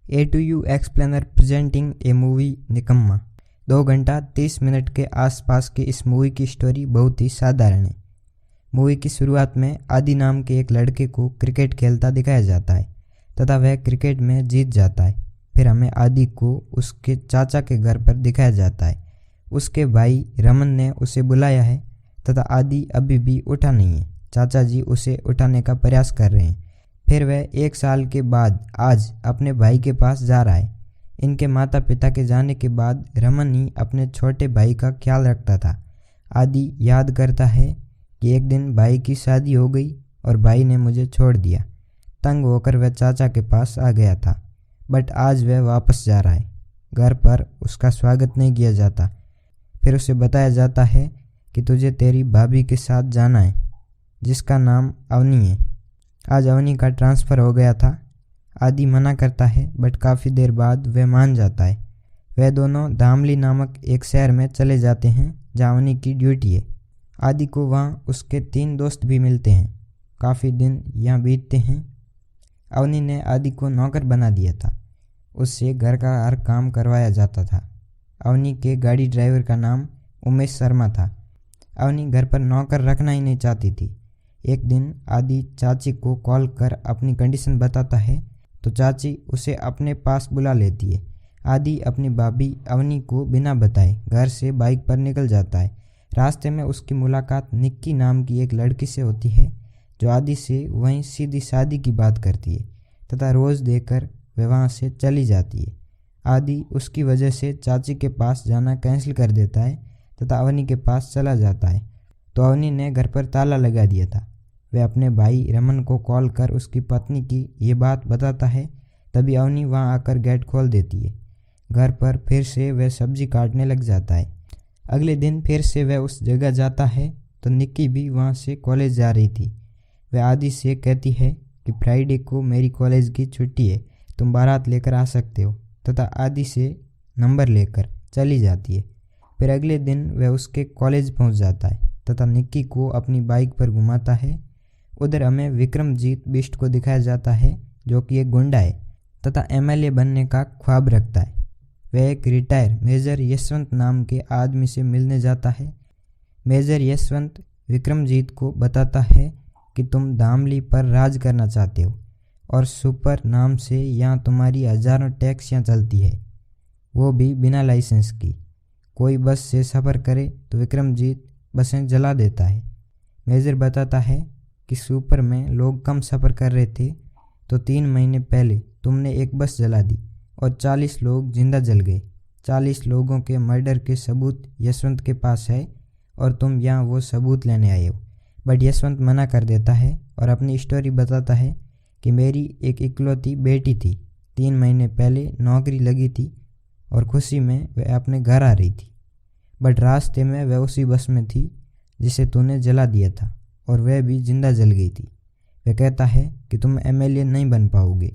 A to U explainer presenting a movie Nikamma. 2 घंटा 30 minute के आसपास की इस मूवी की स्टोरी बहुत ही साधारण है। मूवी की शुरुआत में आदि नाम के एक लड़के को क्रिकेट खेलता दिखाया जाता है तथा वह क्रिकेट में जीत जाता है। फिर हमें आदि को उसके चाचा के घर पर दिखाया जाता है। उसके भाई रमन ने उसे बुलाया है तथा आदि अभी भी उठा नहीं है। चाचा जी उसे उठाने का प्रयास कर रहे हैं। फिर वह 1 साल के बाद आज अपने भाई के पास जा रहा है। इनके माता पिता के जाने के बाद रमन ही अपने छोटे भाई का ख्याल रखता था। आदि याद करता है कि एक दिन भाई की शादी हो गई और भाई ने मुझे छोड़ दिया। तंग होकर वह चाचा के पास आ गया था, बट आज वह वापस जा रहा है। घर पर उसका स्वागत नहीं किया जाता। फिर उसे बताया जाता है कि तुझे तेरी भाभी के साथ जाना है, जिसका नाम अवनी है। आज अवनी का ट्रांसफ़र हो गया था। आदि मना करता है, बट काफ़ी देर बाद वह मान जाता है। वह दोनों धामली नामक एक शहर में चले जाते हैं जहाँ अवनी की ड्यूटी है। आदि को वहाँ उसके 3 दोस्त भी मिलते हैं। काफ़ी दिन यहाँ बीतते हैं। अवनी ने आदि को नौकर बना दिया था। उससे घर का हर काम करवाया जाता था। अवनी के गाड़ी ड्राइवर का नाम उमेश शर्मा था। अवनी घर पर नौकर रखना ही नहीं चाहती थी। एक दिन आदि चाची को कॉल कर अपनी कंडीशन बताता है तो चाची उसे अपने पास बुला लेती है। आदि अपनी भाभी अवनी को बिना बताए घर से बाइक पर निकल जाता है। रास्ते में उसकी मुलाकात निक्की नाम की एक लड़की से होती है, जो आदि से वहीं सीधी शादी की बात करती है तथा रोज़ देकर वह वहाँ से चली जाती है। आदि उसकी वजह से चाची के पास जाना कैंसिल कर देता है तथा अवनी के पास चला जाता है। तो अवनी ने घर पर ताला लगा दिया था। वह अपने भाई रमन को कॉल कर उसकी पत्नी की ये बात बताता है। तभी अवनी वहाँ आकर गेट खोल देती है। घर पर फिर से वह सब्जी काटने लग जाता है। अगले दिन फिर से वह उस जगह जाता है तो निक्की भी वहाँ से कॉलेज जा रही थी। वह आदि से कहती है कि फ्राइडे को मेरी कॉलेज की छुट्टी है, तुम बारात लेकर आ सकते हो, तथा आदि से नंबर लेकर चली जाती है। फिर अगले दिन वह उसके कॉलेज पहुँच जाता है तथा निक्की को अपनी बाइक पर घुमाता है। उधर हमें विक्रमजीत बिष्ट को दिखाया जाता है, जो कि एक गुंडा है तथा एमएलए बनने का ख्वाब रखता है। वह एक रिटायर मेजर यशवंत नाम के आदमी से मिलने जाता है। मेजर यशवंत विक्रमजीत को बताता है कि तुम धामली पर राज करना चाहते हो और सुपर नाम से यहाँ तुम्हारी हज़ारों टैक्सियाँ चलती है, वो भी बिना लाइसेंस की। कोई बस से सफ़र करे तो विक्रमजीत बसें जला देता है। मेजर बताता है कि सुपर में लोग कम सफ़र कर रहे थे तो 3 महीने पहले तुमने एक बस जला दी और 40 लोग जिंदा जल गए। 40 लोगों के मर्डर के सबूत यशवंत के पास है और तुम यहाँ वो सबूत लेने आए हो। बट यशवंत मना कर देता है और अपनी स्टोरी बताता है कि मेरी एक इकलौती बेटी थी, 3 महीने पहले नौकरी लगी थी और खुशी में वह अपने घर आ रही थी, बट रास्ते में वह उसी बस में थी जिसे तूने जला दिया था और वह भी जिंदा जल गई थी। वह कहता है कि तुम एमएलए नहीं बन पाओगे।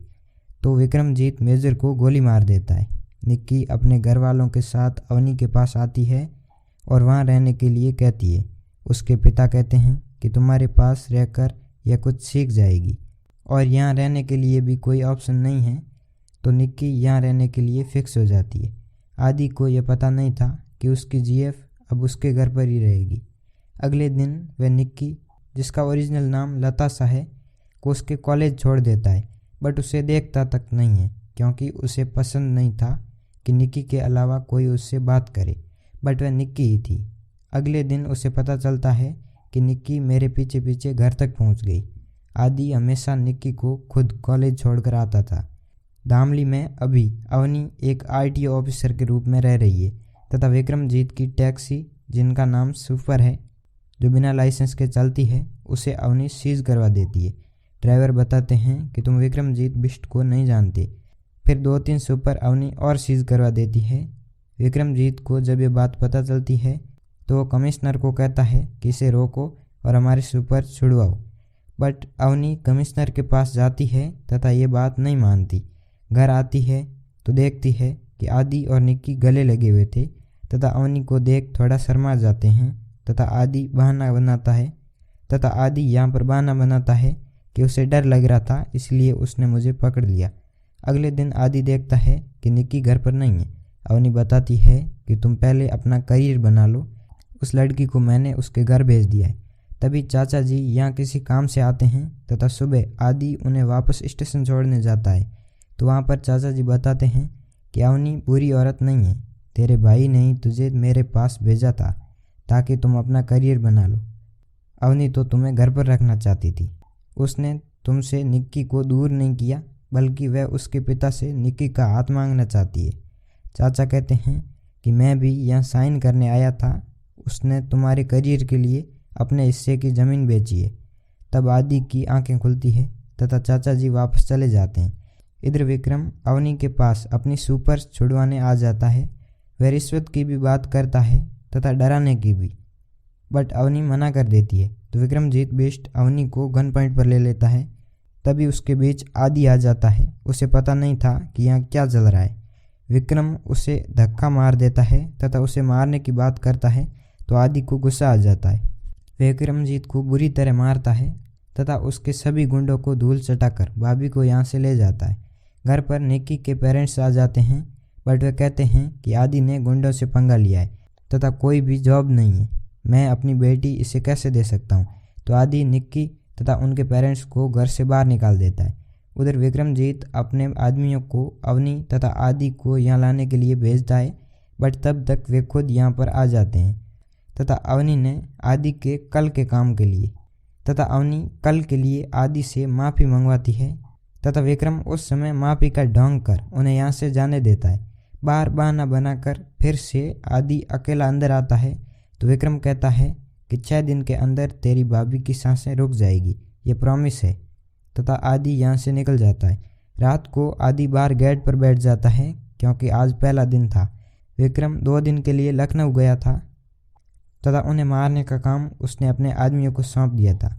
तो विक्रमजीत मेजर को गोली मार देता है। निक्की अपने घर वालों के साथ अवनी के पास आती है और वहाँ रहने के लिए कहती है। उसके पिता कहते हैं कि तुम्हारे पास रहकर यह कुछ सीख जाएगी और यहाँ रहने के लिए भी कोई ऑप्शन नहीं है। तो निक्की यहाँ रहने के लिए फिक्स हो जाती है। आदि को यह पता नहीं था कि उसकी जीएफ अब उसके घर पर ही रहेगी। अगले दिन वह निक्की, जिसका ओरिजिनल नाम लताशा है, को उसके कॉलेज छोड़ देता है, बट उसे देखता तक नहीं है क्योंकि उसे पसंद नहीं था कि निक्की के अलावा कोई उससे बात करे, बट वह निक्की ही थी। अगले दिन उसे पता चलता है कि निक्की मेरे पीछे पीछे घर तक पहुंच गई। आदि हमेशा निक्की को खुद कॉलेज छोड़कर आता था। धामली में अभी अवनी एक आरटीओ ऑफिसर के रूप में रह रही है तथा विक्रमजीत की टैक्सी, जिनका नाम सुपर है, जो बिना लाइसेंस के चलती है, उसे अवनी सीज करवा देती है। ड्राइवर बताते हैं कि तुम विक्रमजीत बिष्ट को नहीं जानते। फिर 2-3 सुपर अवनी और सीज करवा देती है। विक्रमजीत को जब ये बात पता चलती है तो वो कमिश्नर को कहता है कि इसे रोको और हमारे सुपर छुड़वाओ, बट अवनी कमिश्नर के पास जाती है तथा ये बात नहीं मानती। घर आती है तो देखती है कि आदि और निक्की गले लगे हुए थे तथा अवनी को देख थोड़ा शर्मा जाते हैं तथा आदि यहाँ पर बहाना बनाता है कि उसे डर लग रहा था, इसलिए उसने मुझे पकड़ लिया। अगले दिन आदि देखता है कि निक्की घर पर नहीं है। अवनी बताती है कि तुम पहले अपना करियर बना लो, उस लड़की को मैंने उसके घर भेज दिया है। तभी चाचा जी यहाँ किसी काम से आते हैं तथा सुबह आदि उन्हें वापस स्टेशन छोड़ने जाता है। तो वहाँ पर चाचा जी बताते हैं कि अवनी बुरी औरत नहीं है, तेरे भाई ने ही तुझे मेरे पास भेजा था ताकि तुम अपना करियर बना लो। अवनी तो तुम्हें घर पर रखना चाहती थी। उसने तुमसे निक्की को दूर नहीं किया, बल्कि वह उसके पिता से निक्की का हाथ मांगना चाहती है। चाचा कहते हैं कि मैं भी यहाँ साइन करने आया था, उसने तुम्हारे करियर के लिए अपने हिस्से की ज़मीन बेची है। तब आदि की आंखें खुलती है तथा चाचा जी वापस चले जाते हैं। इधर विक्रम अवनी के पास अपनी सुपर छुड़वाने आ जाता है। वह रिश्वत की भी बात करता है तथा डराने की भी, बट अवनी मना कर देती है। तो विक्रमजीत बिष्ट अवनी को गन पॉइंट पर ले लेता है। तभी उसके बीच आदि आ जाता है। उसे पता नहीं था कि यहाँ क्या चल रहा है। विक्रम उसे धक्का मार देता है तथा उसे मारने की बात करता है तो आदि को गुस्सा आ जाता है। विक्रमजीत को बुरी तरह मारता है तथा उसके सभी गुंडों को धूल चटाकर भाभी को यहाँ से ले जाता है। घर पर निक्की के पेरेंट्स आ जाते हैं, बट वे कहते हैं कि आदि ने गुंडों से पंगा लिया है तथा कोई भी जॉब नहीं है, मैं अपनी बेटी इसे कैसे दे सकता हूँ। तो आदि निक्की तथा उनके पेरेंट्स को घर से बाहर निकाल देता है। उधर विक्रमजीत अपने आदमियों को अवनी तथा आदि को यहाँ लाने के लिए भेजता है, बट तब तक वे खुद यहाँ पर आ जाते हैं तथा अवनी ने आदि के कल के काम के लिए कल के लिए आदि से माफ़ी मंगवाती है तथा विक्रम उस समय माफ़ी का ढोंग कर उन्हें यहाँ से जाने देता है। बाहर बहाना बनाकर फिर से आदि अकेला अंदर आता है तो विक्रम कहता है कि 6 दिन के अंदर तेरी भाभी की सांसें रुक जाएगी, ये प्रॉमिस है। तथा आदि यहाँ से निकल जाता है। रात को आदि बाहर गेट पर बैठ जाता है क्योंकि आज पहला दिन था। विक्रम 2 दिन के लिए लखनऊ गया था तथा उन्हें मारने का काम उसने अपने आदमियों को सौंप दिया था,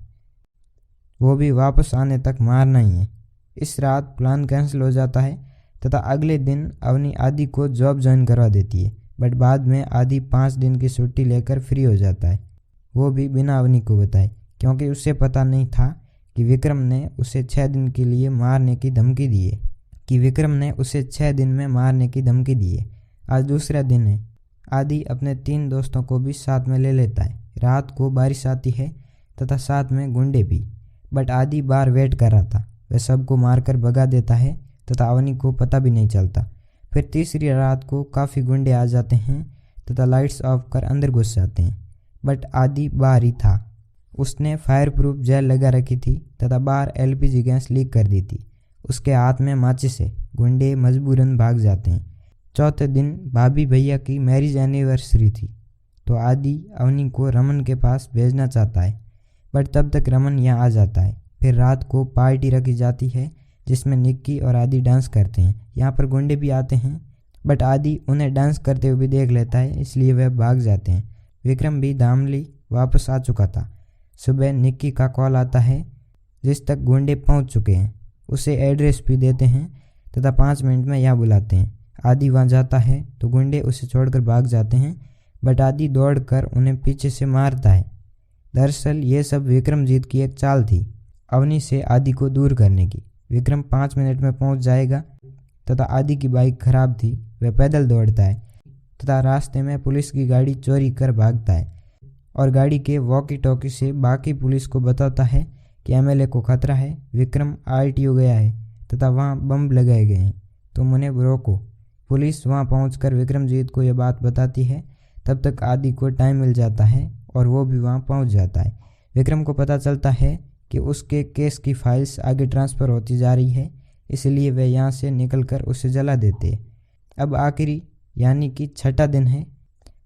वो भी वापस आने तक मारना ही है। इस रात प्लान कैंसिल हो जाता है तथा अगले दिन अवनी आदि को जॉब ज्वाइन करवा देती है, बट बाद में आदि 5 दिन की छुट्टी लेकर फ्री हो जाता है, वो भी बिना अवनी को बताए, क्योंकि उसे पता नहीं था कि विक्रम ने उसे 6 दिन के लिए मारने की धमकी दी है। आज दूसरा दिन है। आदि अपने 3 दोस्तों को भी साथ में ले लेता है। रात को बारिश आती है तथा साथ में गुंडे भी, बट आदि बाहर वेट कर रहा था। वह सबको मारकर भगा देता है तथा अवनी को पता भी नहीं चलता। फिर तीसरी रात को काफ़ी गुंडे आ जाते हैं तथा लाइट्स ऑफ कर अंदर घुस जाते हैं, बट आदि बाहर ही था। उसने फायर प्रूफ जेल लगा रखी थी तथा बाहर LPG गैस लीक कर दी थी। उसके हाथ में माचिस है। गुंडे मजबूरन भाग जाते हैं। चौथे दिन भाभी भैया की मैरिज एनिवर्सरी थी तो आदि अवनी को रमन के पास भेजना चाहता है, बट तब तक रमन यहाँ आ जाता है। फिर रात को पार्टी रखी जाती है जिसमें निक्की और आदि डांस करते हैं। यहाँ पर गुंडे भी आते हैं, बट आदि उन्हें डांस करते हुए भी देख लेता है, इसलिए वह भाग जाते हैं। विक्रम भी धामली वापस आ चुका था। सुबह निक्की का कॉल आता है जिस तक गुंडे पहुँच चुके हैं। उसे एड्रेस भी देते हैं तथा 5 मिनट में यहाँ बुलाते हैं। आदि वहाँ जाता है तो गुंडे उसे छोड़कर भाग जाते हैं, बट आदि दौड़कर उन्हें पीछे से मारता है। दरअसल ये सब विक्रमजीत की एक चाल थी, अवनी से आदि को दूर करने की। विक्रम 5 मिनट में पहुंच जाएगा तथा आदि की बाइक खराब थी। वह पैदल दौड़ता है तथा रास्ते में पुलिस की गाड़ी चोरी कर भागता है और गाड़ी के वॉकी टॉकी से बाकी पुलिस को बताता है कि MLA को खतरा है, विक्रम RTO गया है तथा वहाँ बम लगाए गए हैं, तुम उन्हें रोको। पुलिस वहाँ पहुंचकर विक्रमजीत को यह बात बताती है। तब तक आदि को टाइम मिल जाता है और वो भी वहाँ पहुँच जाता है। विक्रम को पता चलता है कि उसके केस की फाइल्स आगे ट्रांसफ़र होती जा रही है, इसलिए वे यहाँ से निकलकर उसे जला देते हैं। अब आखिरी यानी कि 6ठा दिन है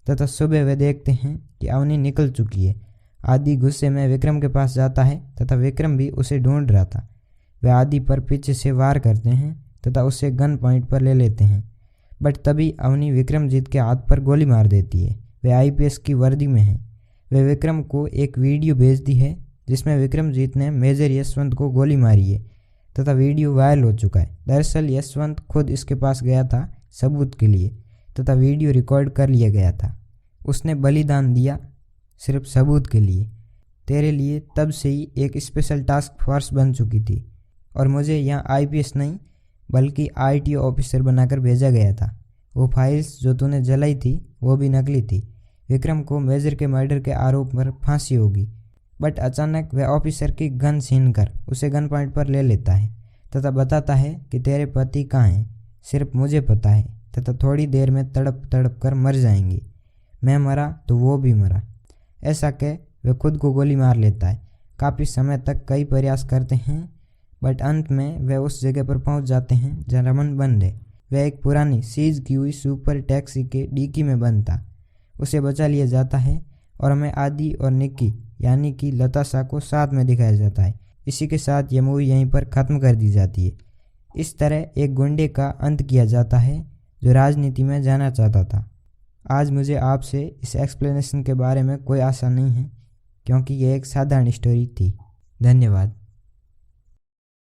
तथा सुबह वे देखते हैं कि अवनी निकल चुकी है। आदि गुस्से में विक्रम के पास जाता है तथा विक्रम भी उसे ढूंढ रहा था। वे आदि पर पीछे से वार करते हैं तथा उसे गन पॉइंट पर ले लेते हैं, बट तभी अवनी विक्रमजीत के हाथ पर गोली मार देती है। वे IPS की वर्दी में है। वे विक्रम को एक वीडियो भेजती है जिसमें विक्रमजीत ने मेजर यशवंत को गोली मारी है तथा वीडियो वायरल हो चुका है। दरअसल यशवंत खुद इसके पास गया था सबूत के लिए तथा वीडियो रिकॉर्ड कर लिया गया था। उसने बलिदान दिया सिर्फ सबूत के लिए। तेरे लिए तब से ही एक स्पेशल टास्क फोर्स बन चुकी थी और मुझे यहाँ IPS नहीं बल्कि आरटीओ ऑफिसर बनाकर भेजा गया था। वो फाइल्स जो तूने जलाई थी वो भी नकली थी। विक्रम को मेजर के मर्डर के आरोप पर फांसी होगी, बट अचानक वह ऑफिसर की गन छीन कर उसे गन पॉइंट पर ले लेता है तथा बताता है कि तेरे पति कहाँ हैं, सिर्फ मुझे पता है, तथा थोड़ी देर में तड़प तड़प कर मर जाएंगी। मैं मरा तो वो भी मरा। ऐसा कह वह खुद को गोली मार लेता है। काफ़ी समय तक कई प्रयास करते हैं, बट अंत में वह उस जगह पर पहुंच जाते हैं जहाँ रमन बंद है। वह एक पुरानी सीज की हुई सुपर टैक्सी के डिक्की में बंद था। उसे बचा लिया जाता है और हमें आदि और निक्की यानी कि लताशा को साथ में दिखाया जाता है। इसी के साथ यह मूवी यहीं पर ख़त्म कर दी जाती है। इस तरह एक गुंडे का अंत किया जाता है जो राजनीति में जाना चाहता था। आज मुझे आपसे इस एक्सप्लेनेशन के बारे में कोई आशा नहीं है, क्योंकि यह एक साधारण स्टोरी थी। धन्यवाद।